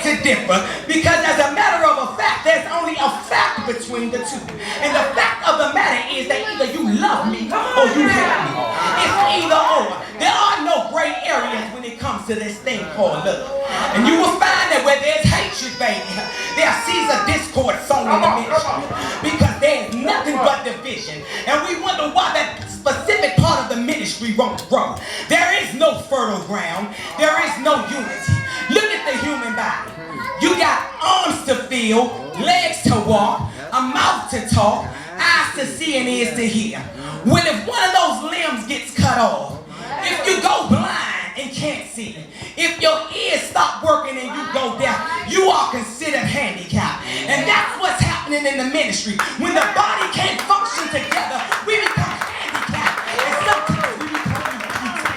to differ because as a matter of a fact, there's only a fact between the two. And the fact of the matter is that either you love me or you hate me. It's either or. There are no gray areas when it comes to this thing called love. And you will find that where there's hatred, baby, there sees a discord sown in the ministry because there's nothing but division. And we wonder why that specific part of the ministry won't grow. There is no fertile ground. There is no unity. Look at the human body. You got arms to feel, legs to walk, a mouth to talk, eyes to see, and ears to hear. Well, if one of those limbs gets cut off, if you go blind and can't see, if your ears stop working and you go deaf, you are considered handicapped. And that's what's happening in the ministry. When the body can't function together, we become handicapped. And sometimes we become confused.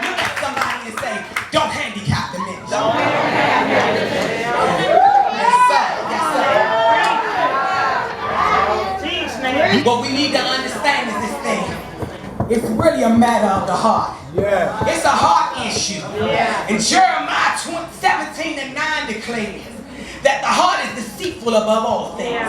Look at somebody and say, don't handicap the ministry. Don't handicap the ministry. What we need to understand is this thing. It's really a matter of the heart. Yeah. It's a heart issue. Yeah. And Jeremiah 17:9 declares that the heart is deceitful above all things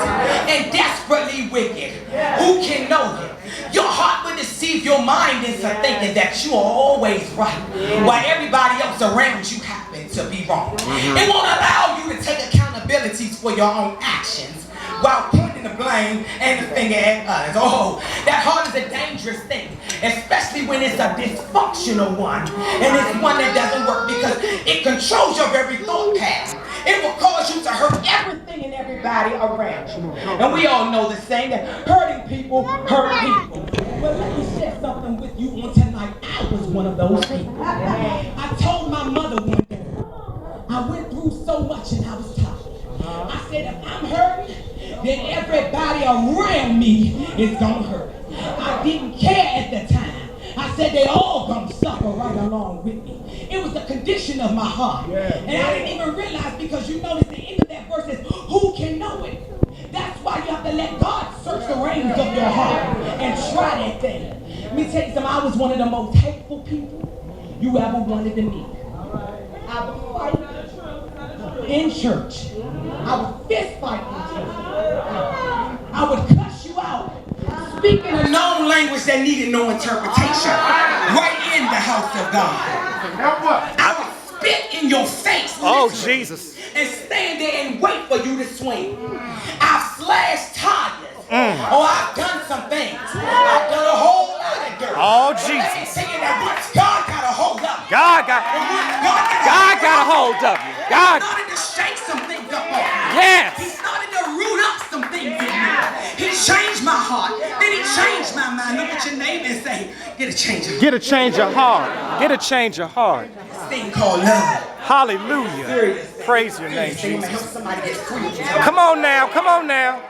and desperately wicked. Yeah. Who can know it? Your heart will deceive your mind into thinking that you are always right, while everybody else around you happen to be wrong. It won't allow you to take accountability for your own actions while pointing the blame and the finger at others. Oh, that heart is a dangerous thing, especially when it's a dysfunctional one, and it's one that doesn't work because it controls your very thought pattern. It will cause you to hurt everything and everybody around you. And we all know the saying that hurting people hurt people. But let me share something with you on tonight. I was one of those people. I told my mother one day, I went through so much and I was tired. I said, if I'm hurting, then everybody around me is gonna hurt. I didn't care at the time. I said they all gonna suffer right along with me. It was the condition of my heart. And I didn't even realize, because you notice the end of that verse is, who can know it? That's why you have to let God search the reins of your heart and try that thing. Let me tell you something, I was one of the most hateful people you ever wanted to meet. I would fight in church. I would fist fight in church. I would cuss you out, speaking a known language that needed no interpretation, right in the house of God. I would spit in your face, Jesus, and stand there and wait for you to swing. I've slashed tires. I've done some things. I've done a whole lot of dirt. Jesus. Let me tell you that once God got a hold of you. God got a hold of you. God started to shake some things up on me. Yes. He started to root up some things in me. He changed my heart. Then he changed my mind. Look at your neighbor and say, get a change of heart. Get a change of heart. Get a change of heart. This thing called love. Hallelujah. Seriously. Praise your name, Jesus. Somebody get free. Come on now. Come on now.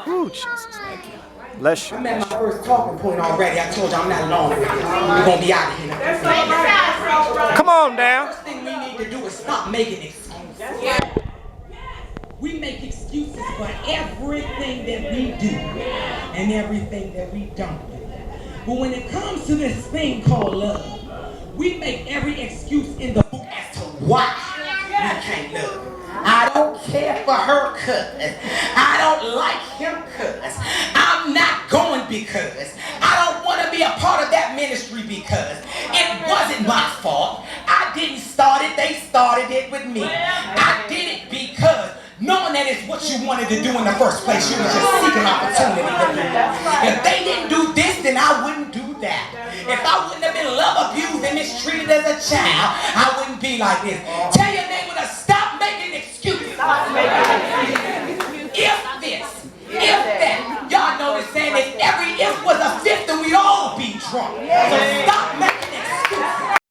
Ooh, Jesus, thank you. Bless you. I'm at my first talking point already. I told you I'm not long. We're going to be out of here. Come on now. The first thing we need to do is stop making excuses. We make excuses for everything that we do and everything that we don't do. But when it comes to this thing called love, we make every excuse in the book as to why we can't love. I don't care for her cuz. I don't like him cuz. I'm not going because. I don't want to be a part of that ministry because. It wasn't my fault. I didn't start it. They started it with me. I did it because knowing that it's what you wanted to do in the first place, you were just seeking opportunity to do it. If they didn't do this, then I wouldn't do that. If I wouldn't have been love abused and mistreated as a child, I wouldn't be like this. Tell your neighbor to stop making excuses. If this, if that. Y'all know the saying, if every if was a fifth, then we'd all be drunk. So